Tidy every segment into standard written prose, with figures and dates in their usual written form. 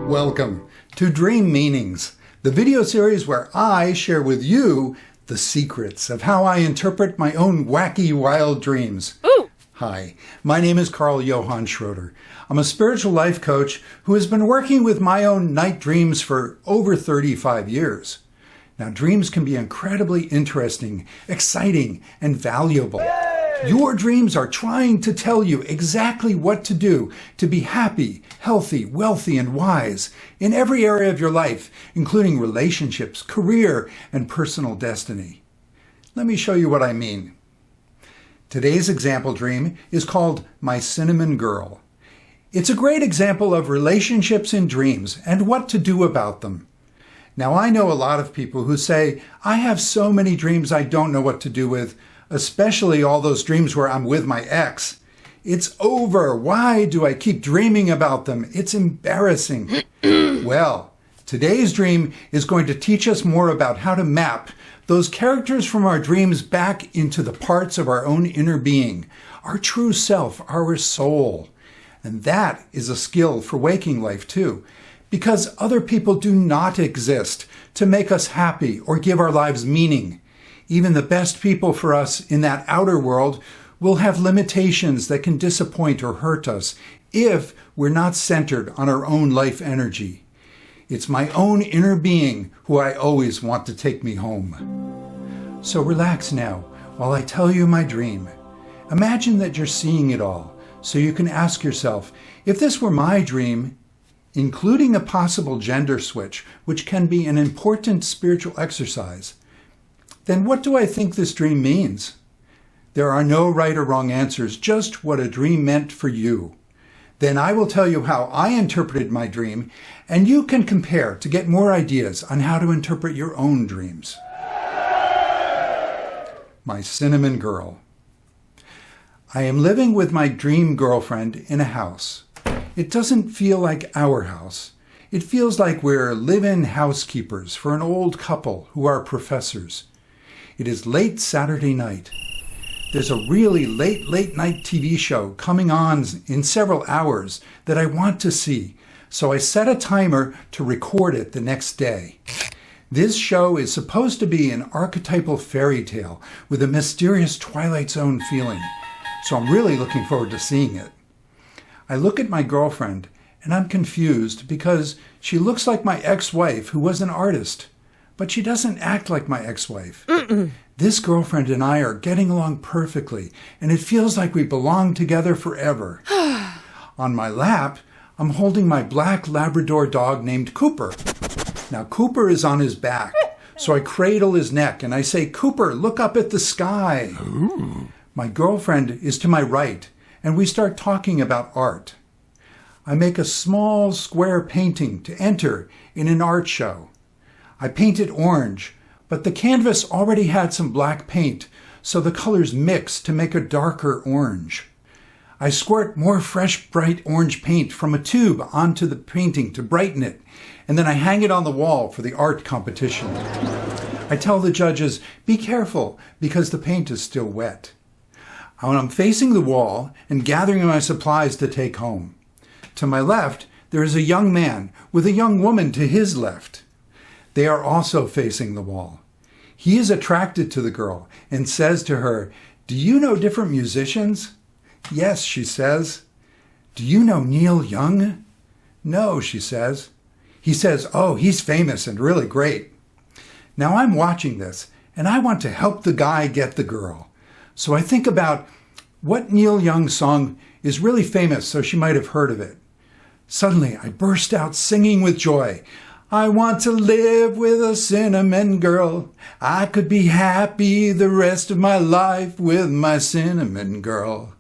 Welcome to Dream Meanings, the video series where I share with you the secrets of how I interpret my own wacky, wild dreams. Ooh. Hi, my name is Carl Johann Schroeder. I'm a spiritual life coach who has been working with my own night dreams for over 35 years. Now, dreams can be incredibly interesting, exciting, and valuable. Your dreams are trying to tell you exactly what to do to be happy, healthy, wealthy, and wise in every area of your life, including relationships, career, and personal destiny. Let me show you what I mean. Today's example dream is called My Cinnamon Girl. It's a great example of relationships in dreams and what to do about them. Now, I know a lot of people who say, I have so many dreams I don't know what to do with, especially all those dreams where I'm with my ex. It's over. Why do I keep dreaming about them? It's embarrassing. Well, today's dream is going to teach us more about how to map those characters from our dreams back into the parts of our own inner being, our true self, our soul. And that is a skill for waking life too, because other people do not exist to make us happy or give our lives meaning. Even the best people for us in that outer world will have limitations that can disappoint or hurt us if we're not centered on our own life energy. It's my own inner being who I always want to take me home. So relax now while I tell you my dream. Imagine that you're seeing it all, so you can ask yourself, if this were my dream, including a possible gender switch, which can be an important spiritual exercise, then what do I think this dream means? There are no right or wrong answers, just what a dream meant for you. Then I will tell you how I interpreted my dream, and you can compare to get more ideas on how to interpret your own dreams. My Cinnamon Girl. I am living with my dream girlfriend in a house. It doesn't feel like our house. It feels like we're live-in housekeepers for an old couple who are professors. It is late Saturday night. There's a really late night TV show coming on in several hours that I want to see, so I set a timer to record it the next day. This show is supposed to be an archetypal fairy tale with a mysterious Twilight Zone feeling, so I'm really looking forward to seeing it. I look at my girlfriend and I'm confused because she looks like my ex-wife who was an artist, but she doesn't act like my ex-wife. This girlfriend and I are getting along perfectly, and it feels like we belong together forever. On my lap, I'm holding my black Labrador dog named Cooper. Now, Cooper is on his back, so I cradle his neck and I say, Cooper, look up at the sky. Ooh. My girlfriend is to my right, and we start talking about art. I make a small square painting to enter in an art show. I paint it orange, but the canvas already had some black paint, so the colors mix to make a darker orange. I squirt more fresh, bright orange paint from a tube onto the painting to brighten it, and then I hang it on the wall for the art competition. I tell the judges, be careful, because the paint is still wet. When I'm facing the wall and gathering my supplies to take home. To my left, there is a young man with a young woman to his left. They are also facing the wall. He is attracted to the girl and says to her, do you know different musicians? Yes, she says. Do you know Neil Young? No, she says. He says, oh, he's famous and really great. Now I'm watching this and I want to help the guy get the girl. So I think about what Neil Young song is really famous, so she might have heard of it. Suddenly, I burst out singing with joy. I want to live with a cinnamon girl. I could be happy the rest of my life with my cinnamon girl.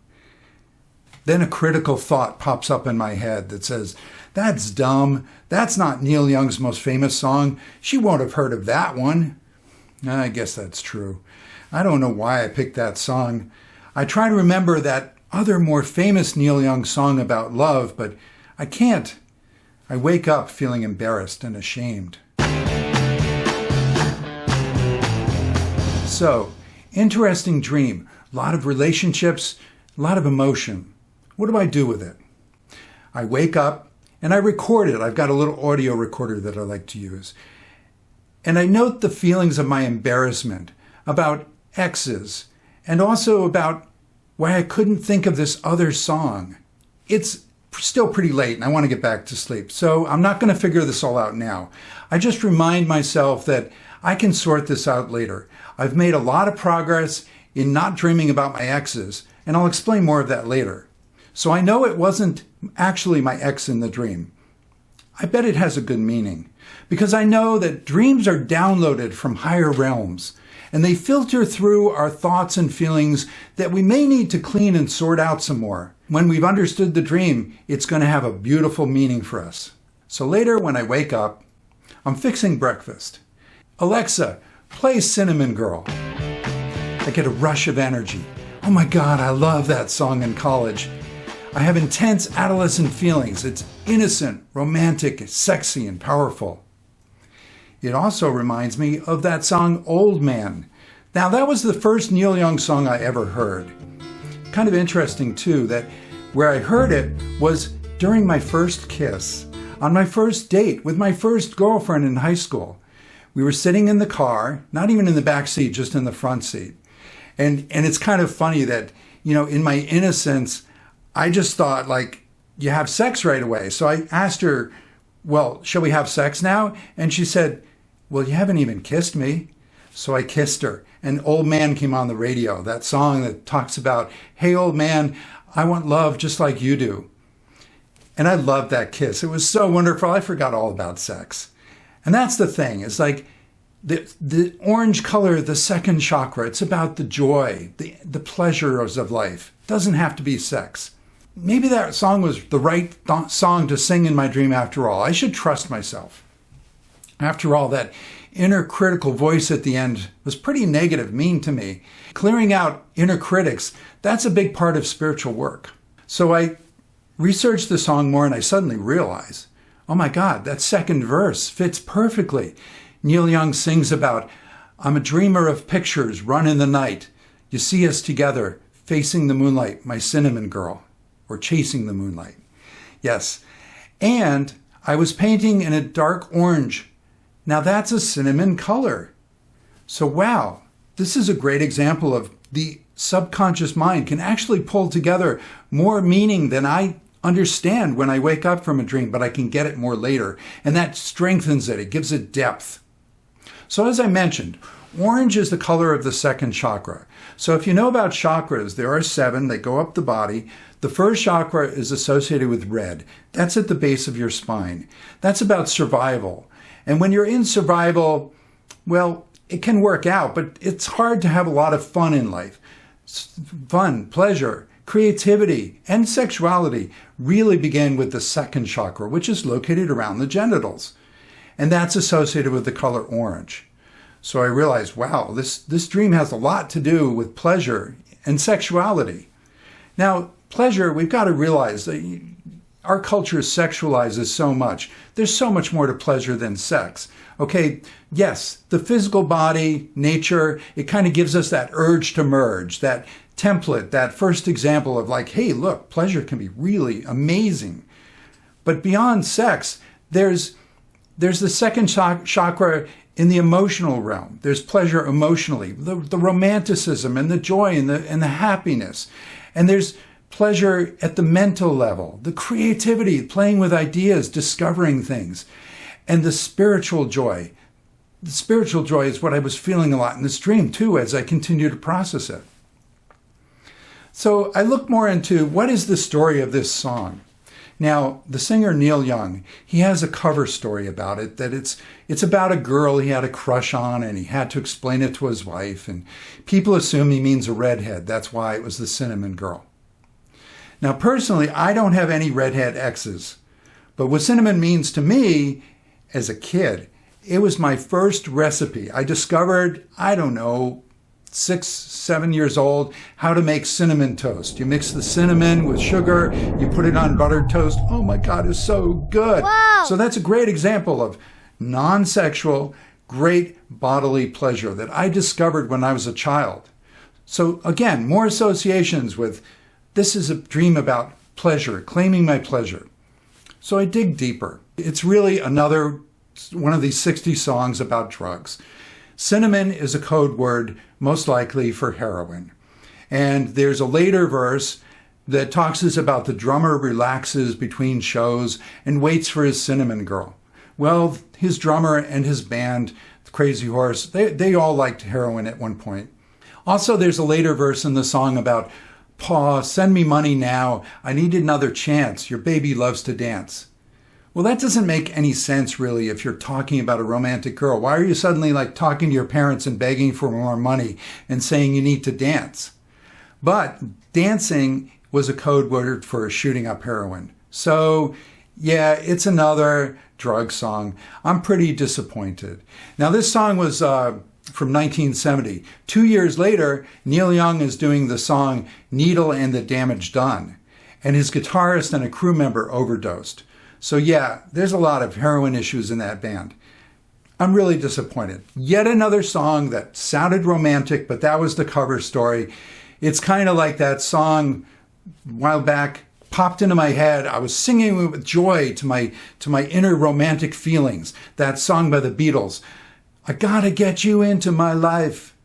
Then a critical thought pops up in my head that says, that's dumb. That's not Neil Young's most famous song. She won't have heard of that one. I guess that's true. I don't know why I picked that song. I try to remember that other more famous Neil Young song about love, but I can't. I wake up feeling embarrassed and ashamed. So, interesting dream. A lot of relationships, a lot of emotion. What do I do with it? I wake up and I record it. I've got a little audio recorder that I like to use. And I note the feelings of my embarrassment about exes, and also about why I couldn't think of this other song. It's still pretty late and I want to get back to sleep, so I'm not going to figure this all out now. I just remind myself that I can sort this out later. I've made a lot of progress in not dreaming about my exes, and I'll explain more of that later. So I know it wasn't actually my ex in the dream. I bet it has a good meaning, because I know that dreams are downloaded from higher realms, and they filter through our thoughts and feelings that we may need to clean and sort out some more. When we've understood the dream, it's going to have a beautiful meaning for us. So later when I wake up, I'm fixing breakfast. Alexa, play Cinnamon Girl. I get a rush of energy. Oh my God, I love that song in college. I have intense adolescent feelings. It's innocent, romantic, sexy, and powerful. It also reminds me of that song, Old Man. Now, that was the first Neil Young song I ever heard. Kind of interesting, too, that where I heard it was during my first kiss, on my first date with my first girlfriend in high school. We were sitting in the car, not even in the back seat, just in the front seat. And it's kind of funny that, in my innocence, I just thought, you have sex right away. So I asked her, well, shall we have sex now? And she said, well, you haven't even kissed me. So I kissed her. And Old Man came on the radio, that song that talks about, hey, old man, I want love just like you do. And I loved that kiss. It was so wonderful. I forgot all about sex. And that's the thing. It's like the orange color, the second chakra. It's about the joy, the pleasures of life. It doesn't have to be sex. Maybe that song was the right song to sing in my dream after all. I should trust myself. After all, that inner critical voice at the end was pretty negative, mean to me. Clearing out inner critics, that's a big part of spiritual work. So I researched the song more and I suddenly realized, oh my God, that second verse fits perfectly. Neil Young sings about, I'm a dreamer of pictures run in the night. You see us together, facing the moonlight, my cinnamon girl, or chasing the moonlight. Yes, and I was painting in a dark orange. Now that's a cinnamon color. So wow, this is a great example of the subconscious mind can actually pull together more meaning than I understand when I wake up from a dream, but I can get it more later. And that strengthens it. It gives it depth. So as I mentioned, orange is the color of the second chakra. So if you know about chakras, there are 7. They go up the body. The first chakra is associated with red. That's at the base of your spine. That's about survival. And when you're in survival, well, it can work out, but it's hard to have a lot of fun in life. Fun, pleasure, creativity, and sexuality really begin with the second chakra, which is located around the genitals. And that's associated with the color orange. So I realized, wow, this dream has a lot to do with pleasure and sexuality. Now, pleasure, we've got to realize that our culture sexualizes so much. There's so much more to pleasure than sex. Okay, yes, the physical body, nature, it kind of gives us that urge to merge, that template, that first example of hey, look, pleasure can be really amazing. But beyond sex, there's the second chakra in the emotional realm. There's pleasure emotionally, the romanticism and the joy and the happiness. And there's pleasure at the mental level, the creativity, playing with ideas, discovering things, and the spiritual joy. The spiritual joy is what I was feeling a lot in this dream too, as I continue to process it. So I looked more into what is the story of this song. Now, the singer Neil Young, he has a cover story about it, that it's about a girl he had a crush on and he had to explain it to his wife, and people assume he means a redhead. That's why it was the Cinnamon Girl. Now, personally, I don't have any redhead exes, but what cinnamon means to me as a kid, it was my first recipe. I discovered, 6, 7 years old, how to make cinnamon toast. You mix the cinnamon with sugar, you put it on buttered toast. Oh my God, it's so good. Wow. So that's a great example of non-sexual, great bodily pleasure that I discovered when I was a child. So again, more associations with this is a dream about pleasure, claiming my pleasure. So I dig deeper. It's really another one of these 60 songs about drugs. Cinnamon is a code word, most likely for heroin. And there's a later verse that talks about the drummer relaxes between shows and waits for his cinnamon girl. Well, his drummer and his band, Crazy Horse, they all liked heroin at one point. Also, there's a later verse in the song about, "Pa, send me money now. I need another chance. Your baby loves to dance." Well, that doesn't make any sense, really, if you're talking about a romantic girl. Why are you suddenly talking to your parents and begging for more money and saying you need to dance? But dancing was a code word for shooting up heroin. So, yeah, it's another drug song. I'm pretty disappointed. Now, this song was from 1970. 2 years later, Neil Young is doing the song Needle and the Damage Done, and his guitarist and a crew member overdosed. So yeah, there's a lot of heroin issues in that band. I'm really disappointed. Yet another song that sounded romantic, but that was the cover story. It's kind of like that song a while back popped into my head. I was singing it with joy to my inner romantic feelings. That song by the Beatles, "I Gotta Get You Into My Life."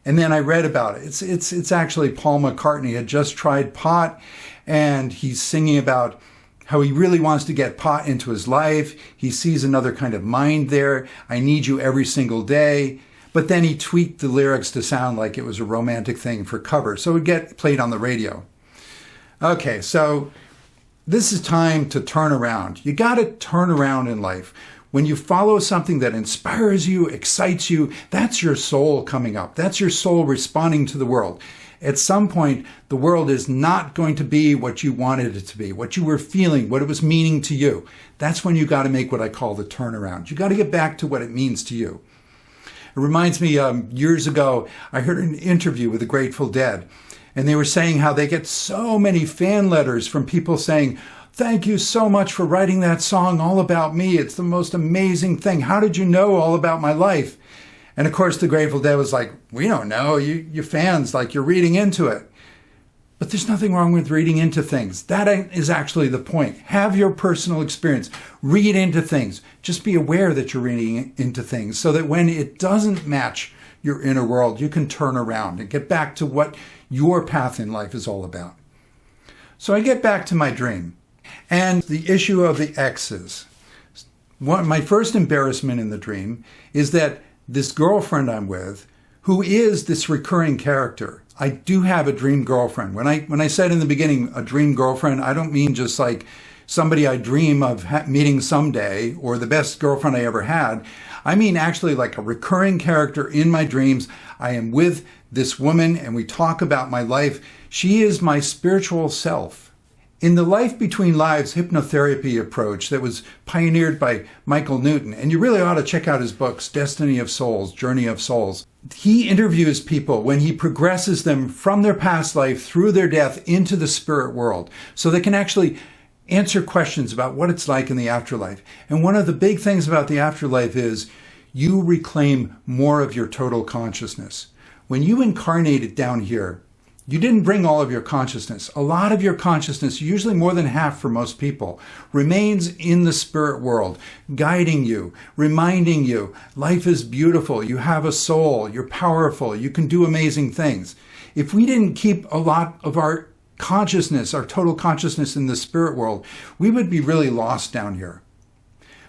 And then I read about it. It's actually Paul McCartney had just tried pot, and he's singing about how he really wants to get pot into his life. He sees another kind of mind there. "I need you every single day." But then he tweaked the lyrics to sound like it was a romantic thing for cover, so it would get played on the radio. Okay, so this is time to turn around. You got to turn around in life. When you follow something that inspires you, excites you, that's your soul coming up. That's your soul responding to the world. At some point, the world is not going to be what you wanted it to be, what you were feeling, what it was meaning to you. That's when you got to make what I call the turnaround. You got to get back to what it means to you. It reminds me, years ago, I heard an interview with the Grateful Dead, and they were saying how they get so many fan letters from people saying, "Thank you so much for writing that song all about me. It's the most amazing thing. How did you know all about my life?" And of course, the Grateful Dead was like, "We don't know. You fans, you're reading into it." But there's nothing wrong with reading into things. That is actually the point. Have your personal experience. Read into things. Just be aware that you're reading into things so that when it doesn't match your inner world, you can turn around and get back to what your path in life is all about. So I get back to my dream and the issue of the exes. My first embarrassment in the dream is that this girlfriend I'm with, who is this recurring character. I do have a dream girlfriend. When I said in the beginning, a dream girlfriend, I don't mean just somebody I dream of meeting someday or the best girlfriend I ever had. I mean actually like a recurring character in my dreams. I am with this woman and we talk about my life. She is my spiritual self. In the Life Between Lives hypnotherapy approach that was pioneered by Michael Newton, and you really ought to check out his books, Destiny of Souls, Journey of Souls. He interviews people when he progresses them from their past life through their death into the spirit world so they can actually answer questions about what it's like in the afterlife. And one of the big things about the afterlife is you reclaim more of your total consciousness. When you incarnated down here, you didn't bring all of your consciousness. A lot of your consciousness, usually more than half for most people, remains in the spirit world, guiding you, reminding you, life is beautiful, you have a soul, you're powerful, you can do amazing things. If we didn't keep a lot of our consciousness, our total consciousness in the spirit world, we would be really lost down here.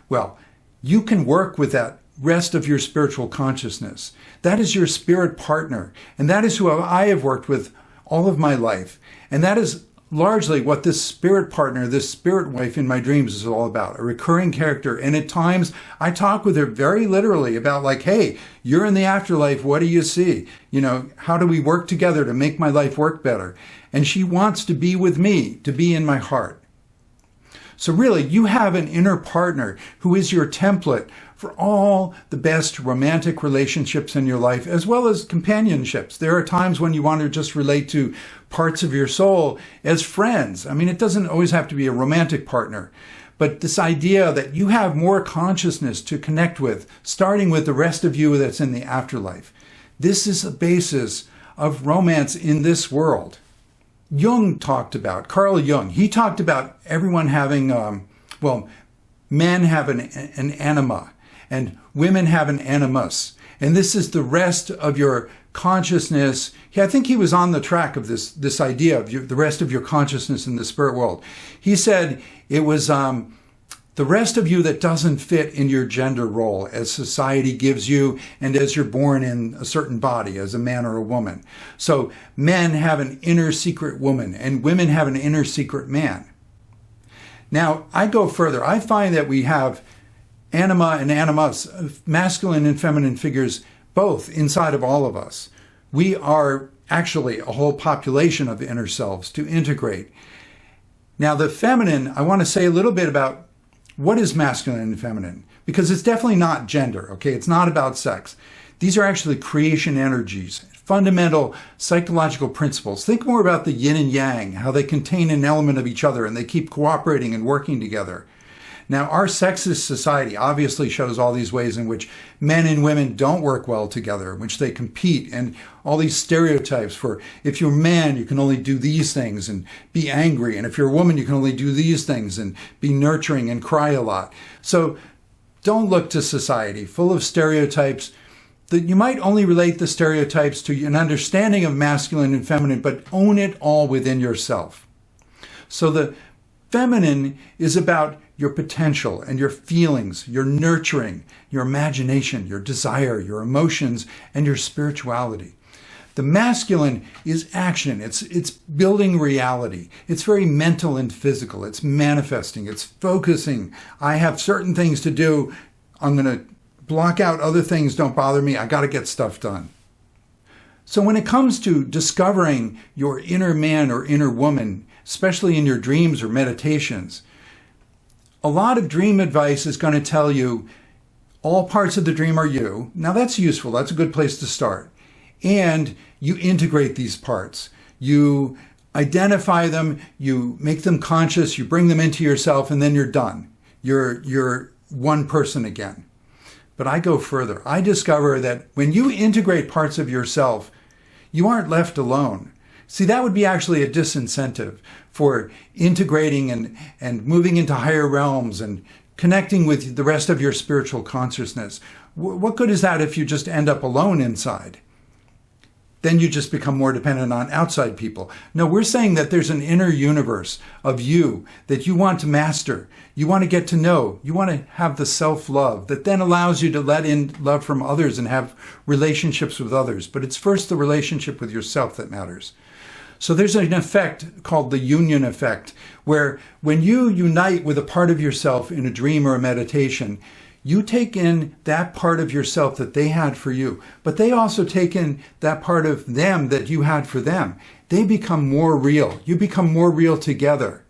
Well, you can work with that rest of your spiritual consciousness. That is your spirit partner, and that is who I have worked with all of my life. And that is largely what this spirit partner, this spirit wife in my dreams is all about, a recurring character. And at times I talk with her very literally about hey, you're in the afterlife. What do you see? How do we work together to make my life work better? And she wants to be with me, to be in my heart. So really, you have an inner partner who is your template for all the best romantic relationships in your life, as well as companionships. There are times when you want to just relate to parts of your soul as friends. I mean, it doesn't always have to be a romantic partner, but this idea that you have more consciousness to connect with, starting with the rest of you that's in the afterlife. This is the basis of romance in this world. Carl Jung, he talked about everyone having, Well, men have an anima, and women have an animus. And this is the rest of your consciousness. I think he was on the track of this idea of the rest of your consciousness in the spirit world. He said it was the rest of you that doesn't fit in your gender role as society gives you and as you're born in a certain body, as a man or a woman. So men have an inner secret woman and women have an inner secret man. Now, I go further. I find that we have anima and animus, masculine and feminine figures, both inside of all of us. We are actually a whole population of inner selves to integrate. Now, the feminine, I want to say a little bit about what is masculine and feminine, because it's definitely not gender, okay? It's not about sex. These are actually creation energies, fundamental psychological principles. Think more about the yin and yang, how they contain an element of each other and they keep cooperating and working together. Now, our sexist society obviously shows all these ways in which men and women don't work well together, in which they compete, and all these stereotypes for if you're a man, you can only do these things and be angry, and if you're a woman, you can only do these things and be nurturing and cry a lot. So don't look to society full of stereotypes that you might only relate the stereotypes to an understanding of masculine and feminine, but own it all within yourself. So the feminine is about your potential and your feelings, your nurturing, your imagination, your desire, your emotions, and your spirituality. The masculine is action. It's building reality. It's very mental and physical. It's manifesting. It's focusing. I have certain things to do. I'm going to block out other things. Don't bother me. I got to get stuff done. So when it comes to discovering your inner man or inner woman, especially in your dreams or meditations, a lot of dream advice is going to tell you all parts of the dream are you. Now that's useful. That's a good place to start. And you integrate these parts. You identify them, you make them conscious, you bring them into yourself, and then you're done. You're one person again. But I go further. I discover that when you integrate parts of yourself, you aren't left alone. See, that would be actually a disincentive for integrating and moving into higher realms and connecting with the rest of your spiritual consciousness. What good is that if you just end up alone inside? Then you just become more dependent on outside people. No, we're saying that there's an inner universe of you that you want to master. You want to get to know. You want to have the self-love that then allows you to let in love from others and have relationships with others. But it's first the relationship with yourself that matters. So there's an effect called the union effect, where when you unite with a part of yourself in a dream or a meditation, you take in that part of yourself that they had for you, but they also take in that part of them that you had for them. They become more real. You become more real together.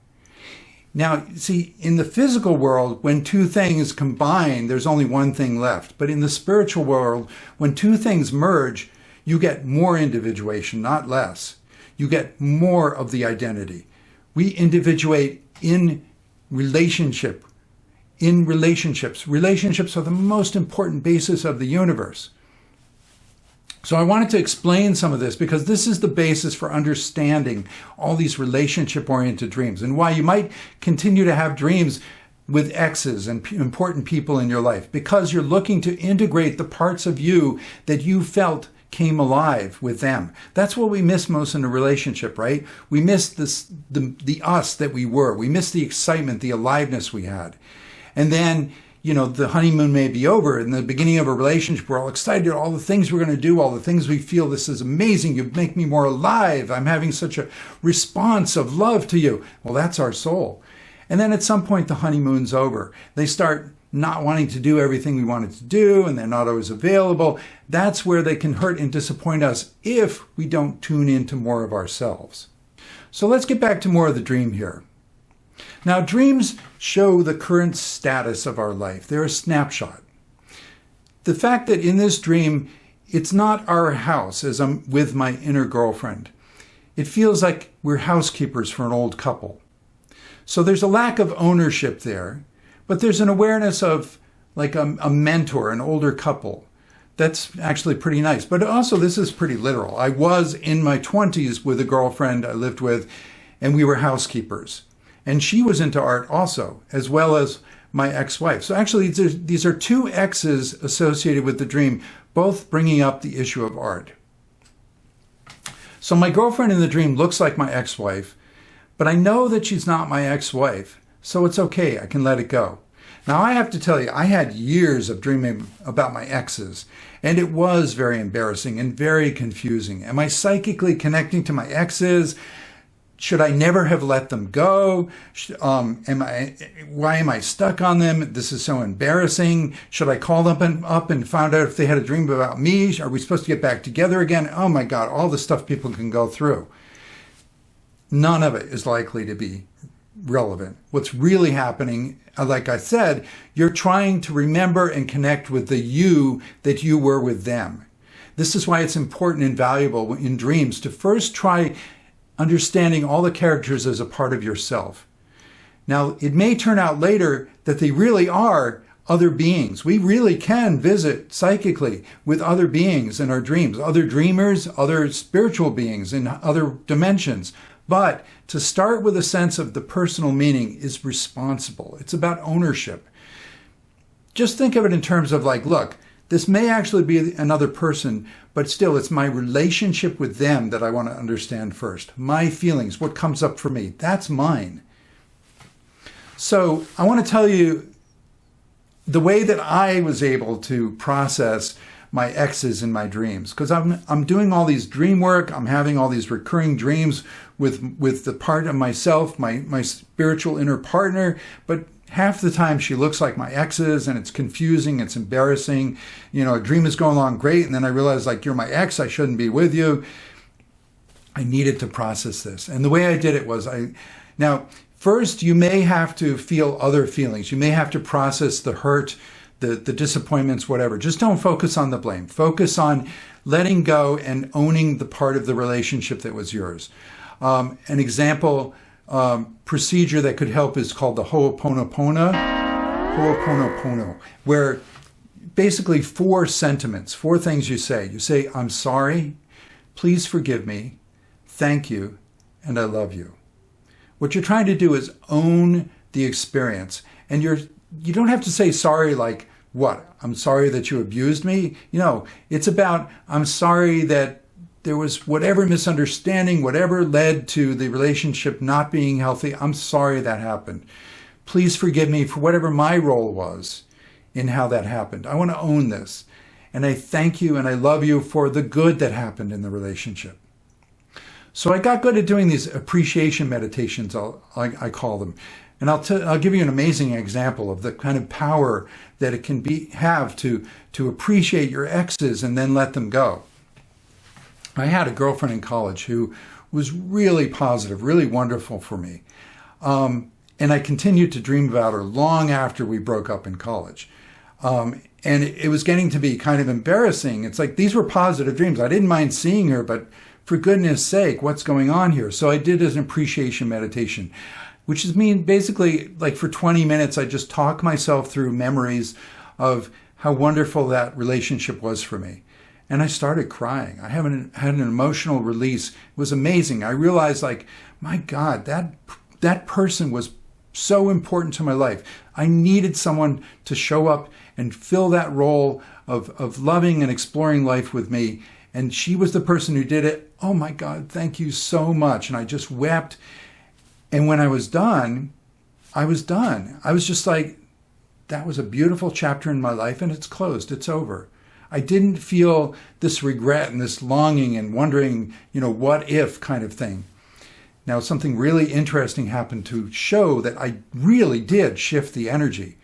Now, see, in the physical world, when two things combine, there's only one thing left. But in the spiritual world, when two things merge, you get more individuation, not less. You get more of the identity. We individuate in relationship. In relationships. Relationships are the most important basis of the universe. So I wanted to explain some of this because this is the basis for understanding all these relationship-oriented dreams and why you might continue to have dreams with exes and important people in your life, because you're looking to integrate the parts of you that you felt came alive with them. That's what we miss most in a relationship, right? We miss the us that we were. We miss the excitement, the aliveness we had. And then, the honeymoon may be over. In the beginning of a relationship, we're all excited, all the things we're going to do, all the things we feel, this is amazing. You make me more alive. I'm having such a response of love to you. Well, that's our soul. And then at some point, the honeymoon's over. They start not wanting to do everything we wanted to do, and they're not always available. That's where they can hurt and disappoint us if we don't tune into more of ourselves. So let's get back to more of the dream here. Now, dreams show the current status of our life. They're a snapshot. The fact that in this dream, it's not our house as I'm with my inner girlfriend. It feels like we're housekeepers for an old couple. So there's a lack of ownership there, but there's an awareness of like a mentor, an older couple. That's actually pretty nice. But also, this is pretty literal. I was in my 20s with a girlfriend I lived with, and we were housekeepers. And she was into art also, as well as my ex-wife. So actually, these are two exes associated with the dream, both bringing up the issue of art. So my girlfriend in the dream looks like my ex-wife, but I know that she's not my ex-wife, so it's okay. I can let it go. Now, I have to tell you, I had years of dreaming about my exes, and it was very embarrassing and very confusing. Am I psychically connecting to my exes? Should I never have let them go? Why am I stuck on them? This is so embarrassing. Should I call them up and find out if they had a dream about me? Are we supposed to get back together again? Oh my God, all the stuff people can go through. None of it is likely to be relevant. What's really happening, like I said, you're trying to remember and connect with the you that you were with them. This is why it's important and valuable in dreams to first try understanding all the characters as a part of yourself. Now, it may turn out later that they really are other beings. We really can visit psychically with other beings in our dreams, other dreamers, other spiritual beings in other dimensions. But to start with a sense of the personal meaning is responsible. It's about ownership. Just think of it in terms of like, look, this may actually be another person, but still it's my relationship with them that I want to understand first. My feelings, what comes up for me, that's mine. So I want to tell you the way that I was able to process my exes in my dreams, because I'm doing all these dream work. I'm having all these recurring dreams with the part of myself, my spiritual inner partner, but half the time she looks like my exes, and it's confusing, it's embarrassing. A dream is going along great, and then I realize, like, you're my ex, I shouldn't be with you. I needed to process this. And the way I did it was, now, first, you may have to feel other feelings. You may have to process the hurt, the disappointments, whatever. Just don't focus on the blame. Focus on letting go and owning the part of the relationship that was yours. An example procedure that could help is called the Ho'oponopono, where basically 4 sentiments, 4 things you say. You say, I'm sorry, please forgive me, thank you, and I love you. What you're trying to do is own the experience. And you don't have to say sorry like, what? I'm sorry that you abused me? It's about, I'm sorry that there was whatever misunderstanding, whatever led to the relationship not being healthy. I'm sorry that happened. Please forgive me for whatever my role was in how that happened. I want to own this. And I thank you and I love you for the good that happened in the relationship. So I got good at doing these appreciation meditations, I call them. And I'll give you an amazing example of the kind of power that it can have to appreciate your exes and then let them go. I had a girlfriend in college who was really positive, really wonderful for me. And I continued to dream about her long after we broke up in college. And it was getting to be kind of embarrassing. It's like, these were positive dreams. I didn't mind seeing her, but for goodness sake, what's going on here? So I did an appreciation meditation, which is basically like for 20 minutes, I just talk myself through memories of how wonderful that relationship was for me. And I started crying. I had an emotional release. It was amazing. I realized, like, my God, that person was so important to my life. I needed someone to show up and fill that role of loving and exploring life with me. And she was the person who did it. Oh my God, thank you so much. And I just wept. And when I was done, I was done. I was just like, that was a beautiful chapter in my life, and it's closed. It's over. I didn't feel this regret and this longing and wondering, what if kind of thing. Now, something really interesting happened to show that I really did shift the energy.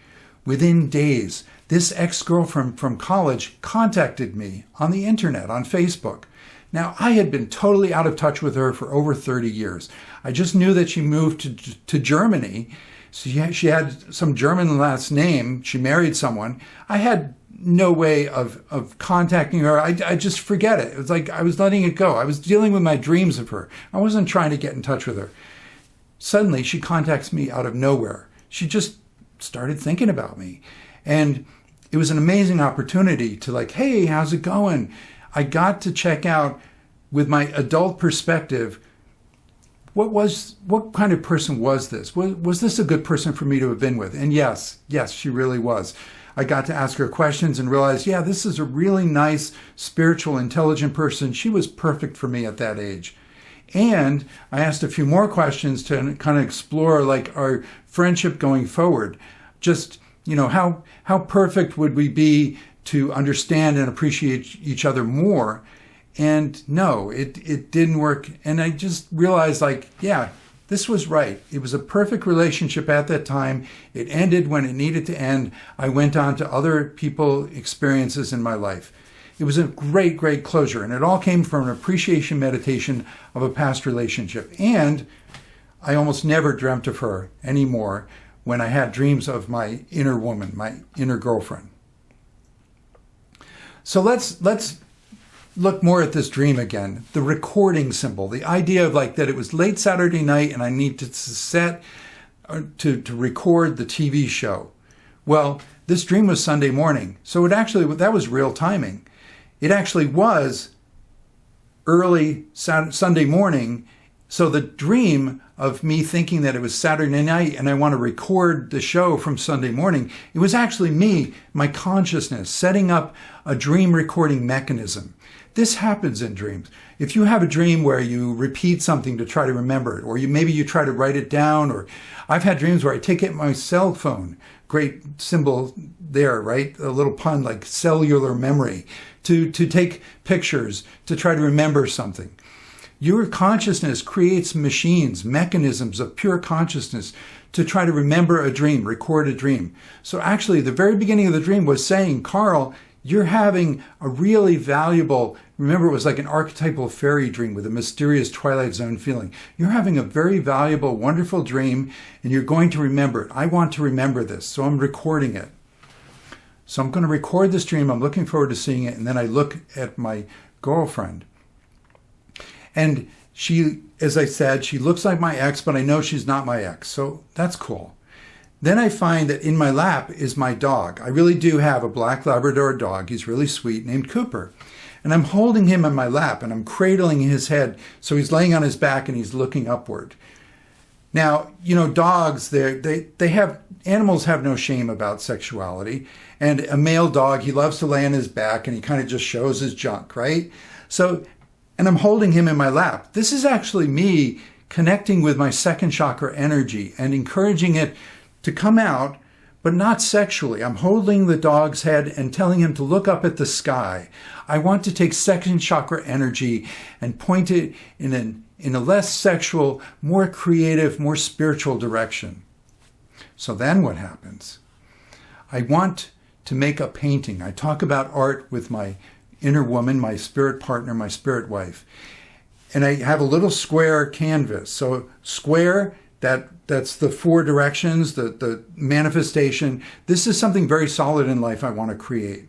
Within days, this ex-girlfriend from college contacted me on the internet, on Facebook. Now, I had been totally out of touch with her for over 30 years. I just knew that she moved to Germany. So she had some German last name. She married someone. I had no way of contacting her. I just forget it. It was like I was letting it go. I was dealing with my dreams of her. I wasn't trying to get in touch with her. Suddenly, she contacts me out of nowhere. She just started thinking about me. And it was an amazing opportunity to like, hey, how's it going? I got to check out with my adult perspective what kind of person was this? Was this a good person for me to have been with? And yes, she really was. I got to ask her questions and realized, yeah, this is a really nice, spiritual, intelligent person. She was perfect for me at that age. And I asked a few more questions to kind of explore like our friendship going forward. Just, how perfect would we be to understand and appreciate each other more? And no, it didn't work. And I just realized this was right. It was a perfect relationship at that time. It ended when it needed to end. I went on to other experiences in my life. It was a great, great closure. And it all came from an appreciation meditation of a past relationship. And I almost never dreamt of her anymore when I had dreams of my inner woman, my inner girlfriend. So let's look more at this dream again. The recording symbol, the idea of that it was late Saturday night and I need to set to record the TV show. Well, this dream was Sunday morning. So that was real timing. It actually was early Sunday morning. So the dream of me thinking that it was Saturday night and I want to record the show from Sunday morning, it was actually me, my consciousness, setting up a dream recording mechanism. This happens in dreams. If you have a dream where you repeat something to try to remember it, or maybe you try to write it down, or I've had dreams where I take it my cell phone, great symbol there, right? A little pun like cellular memory, to take pictures, to try to remember something. Your consciousness creates mechanisms of pure consciousness to try to remember a dream, record a dream. So actually, the very beginning of the dream was saying, Carl, you're having a really valuable, remember it was like an archetypal fairy dream with a mysterious Twilight Zone feeling. You're having a very valuable, wonderful dream, and you're going to remember it. I want to remember this, so I'm recording it. So I'm going to record this dream. I'm looking forward to seeing it. And then I look at my girlfriend. And she, as I said, she looks like my ex, but I know she's not my ex. So that's cool. Then I find that in my lap is my dog. I really do have a black Labrador dog. He's really sweet, named Cooper. And I'm holding him in my lap and I'm cradling his head. So he's laying on his back and he's looking upward. Now, dogs, animals have no shame about sexuality. And a male dog, he loves to lay on his back and he kind of just shows his junk, right? So, and I'm holding him in my lap. This is actually me connecting with my second chakra energy and encouraging it to come out, but not sexually. I'm holding the dog's head and telling him to look up at the sky. I want to take second chakra energy and point it in a less sexual, more creative, more spiritual direction. So then what happens? I want to make a painting. I talk about art with my inner woman, my spirit partner, my spirit wife. And I have a little square canvas. So square, that's the four directions, the manifestation. This is something very solid in life I want to create.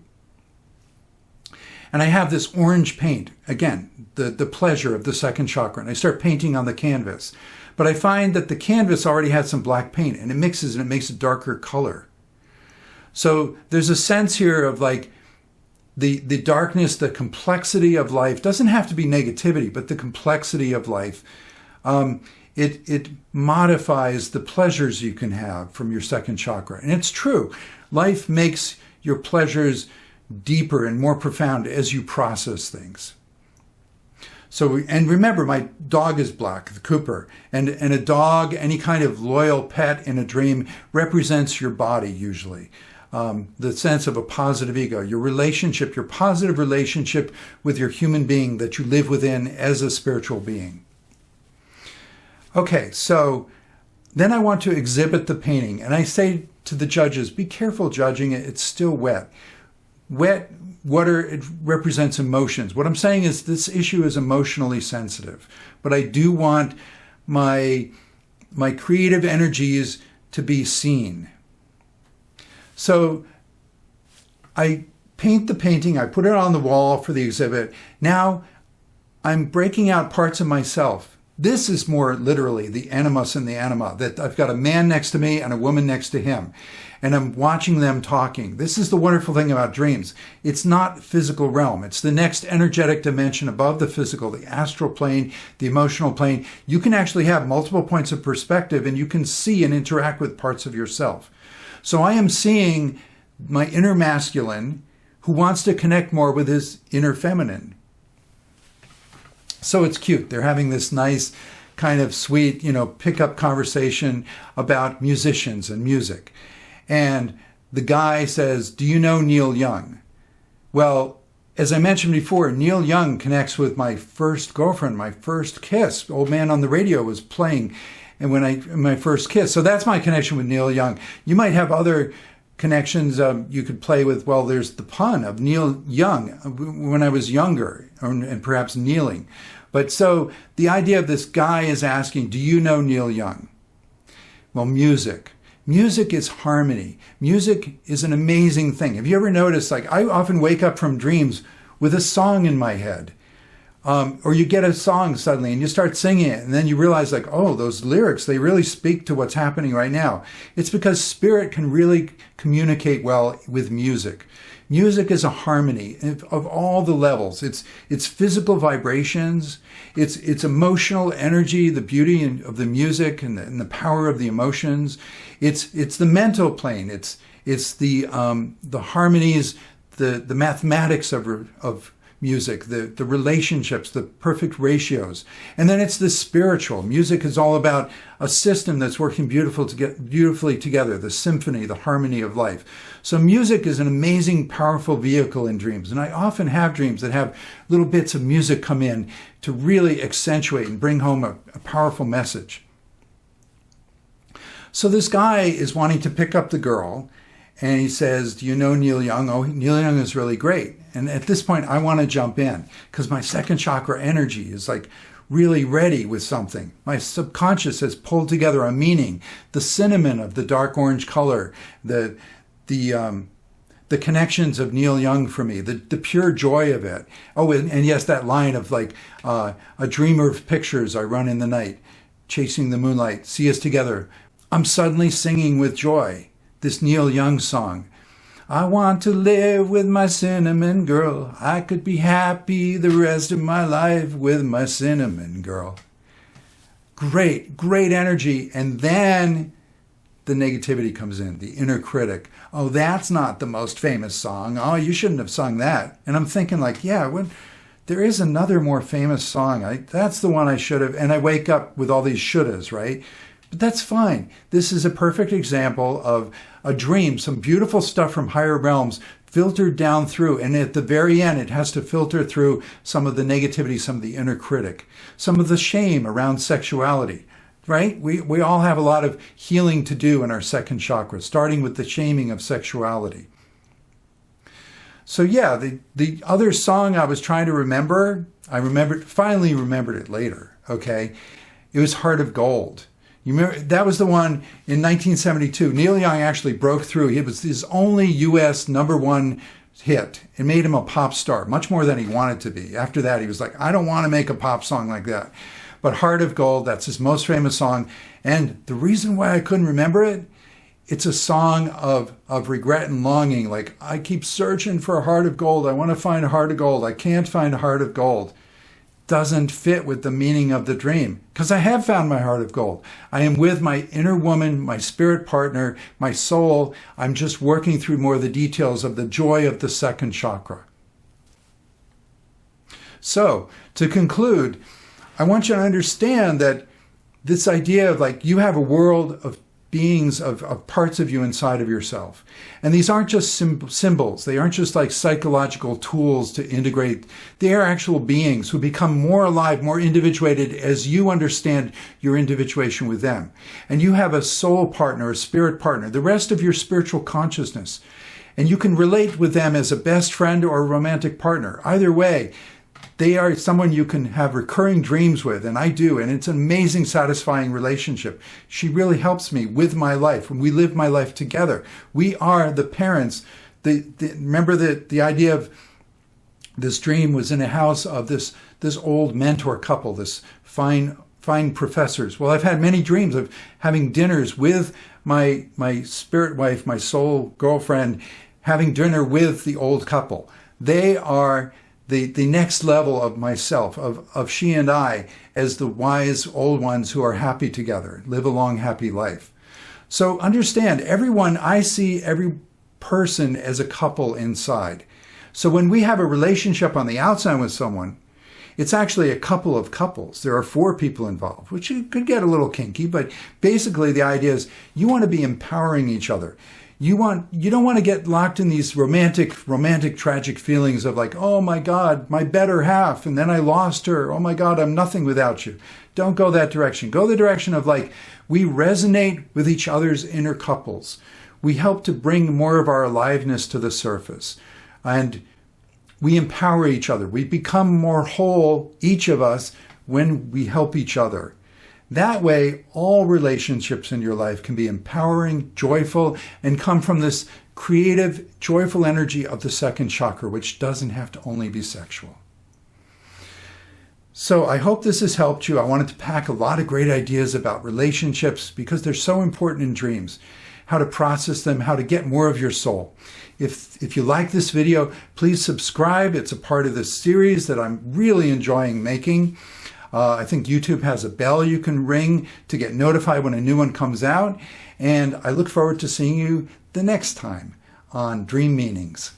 And I have this orange paint, again, the pleasure of the second chakra. And I start painting on the canvas. But I find that the canvas already has some black paint and it mixes and it makes a darker color. So there's a sense here of the darkness, the complexity of life. Doesn't have to be negativity, but the complexity of life. It modifies the pleasures you can have from your second chakra. And it's true. Life makes your pleasures deeper and more profound as you process things. So, and remember, my dog is black, the Cooper. And a dog, any kind of loyal pet in a dream, represents your body usually. The sense of a positive ego, your relationship, your positive relationship with your human being that you live within as a spiritual being. Okay, so then I want to exhibit the painting. And I say to the judges, be careful judging it. It's still wet. Water, it represents emotions. What I'm saying is this issue is emotionally sensitive. But I do want my creative energies to be seen. So I paint the painting, I put it on the wall for the exhibit. Now I'm breaking out parts of myself. This is more literally the animus and the anima, that I've got a man next to me and a woman next to him, and I'm watching them talking. This is the wonderful thing about dreams. It's not physical realm. It's the next energetic dimension above the physical, the astral plane, the emotional plane. You can actually have multiple points of perspective, and you can see and interact with parts of yourself. So I am seeing my inner masculine who wants to connect more with his inner feminine. So it's cute. They're having this nice kind of sweet, pickup conversation about musicians and music. And the guy says, "Do you know Neil Young?" Well, as I mentioned before, Neil Young connects with my first girlfriend, my first kiss. Old Man on the Radio was playing and my first kiss. So that's my connection with Neil Young. You might have other connections you could play with. Well, there's the pun of Neil Young when I was younger, and perhaps kneeling. But so the idea of this guy is asking, do you know Neil Young? Well, music. Music is harmony. Music is an amazing thing. Have you ever noticed, I often wake up from dreams with a song in my head. Or you get a song suddenly and you start singing it, and then you realize oh, those lyrics, they really speak to what's happening right now. It's because spirit can really communicate well with music. Music is a harmony of all the levels. It's physical vibrations, it's emotional energy, the beauty of the music and the power of the emotions. It's the mental plane. It's the harmonies, the mathematics of music, the relationships, the perfect ratios. And then it's the spiritual. Music is all about a system that's working beautifully together, the symphony, the harmony of life. So music is an amazing, powerful vehicle in dreams. And I often have dreams that have little bits of music come in to really accentuate and bring home a powerful message. So this guy is wanting to pick up the girl, and he says, "Do you know Neil Young?" "Oh, Neil Young is really great." And at this point, I want to jump in because my second chakra energy is really ready with something. My subconscious has pulled together a meaning, the cinnamon of the dark orange color, the connections of Neil Young for me, the pure joy of it. Oh, and yes, that line of a dreamer of pictures I run in the night, chasing the moonlight, see us together. I'm suddenly singing with joy this Neil Young song. "I want to live with my cinnamon girl. I could be happy the rest of my life with my cinnamon girl." Great, great energy. And then the negativity comes in, the inner critic. "Oh, that's not the most famous song. Oh, you shouldn't have sung that." And I'm thinking there is another more famous song. That's the one I should have. And I wake up with all these shouldas, right? But that's fine. This is a perfect example of a dream, some beautiful stuff from higher realms filtered down through. And at the very end, it has to filter through some of the negativity, some of the inner critic, some of the shame around sexuality, right? We all have a lot of healing to do in our second chakra, starting with the shaming of sexuality. So yeah, the other song I was trying to remember, finally remembered it later, okay? It was Heart of Gold. You remember, that was the one in 1972. Neil Young actually broke through. It was his only U.S. #1 hit. It made him a pop star, much more than he wanted to be. After that, he was like, I don't want to make a pop song like that. But Heart of Gold, that's his most famous song. And the reason why I couldn't remember it, it's a song of regret and longing. I keep searching for a heart of gold. I want to find a heart of gold. I can't find a heart of gold. Doesn't fit with the meaning of the dream, because I have found my heart of gold. I am with my inner woman, my spirit partner, my soul. I'm just working through more of the details of the joy of the second chakra. So, to conclude, I want you to understand that this idea of you have a world of beings, of parts of you inside of yourself. And these aren't just symbols. They aren't just psychological tools to integrate. They are actual beings who become more alive, more individuated as you understand your individuation with them. And you have a soul partner, a spirit partner, the rest of your spiritual consciousness. And you can relate with them as a best friend or a romantic partner. Either way, they are someone you can have recurring dreams with, and I do, and it's an amazing, satisfying relationship. She really helps me with my life, when we live my life together. We are the parents. Remember the idea of this dream was in a house of this old mentor couple, this fine find professors. Well, I've had many dreams of having dinners with my spirit wife, my soul girlfriend, having dinner with the old couple. They are the next level of myself, of she and I, as the wise old ones who are happy together, live a long, happy life. So understand, I see every person as a couple inside. So when we have a relationship on the outside with someone, it's actually a couple of couples. There are 4 people involved, which could get a little kinky, but basically the idea is you want to be empowering each other. You don't want to get locked in these romantic, tragic feelings of like, oh my God, my better half, and then I lost her. Oh my God, I'm nothing without you. Don't go that direction. Go the direction of like, we resonate with each other's inner couples. We help to bring more of our aliveness to the surface. And we empower each other. We become more whole, each of us, when we help each other. That way, all relationships in your life can be empowering, joyful, and come from this creative, joyful energy of the second chakra, which doesn't have to only be sexual. So I hope this has helped you. I wanted to pack a lot of great ideas about relationships because they're so important in dreams. How to process them, how to get more of your soul. If you like this video, please subscribe. It's a part of this series that I'm really enjoying making. I think YouTube has a bell you can ring to get notified when a new one comes out. And I look forward to seeing you the next time on Dream Meanings.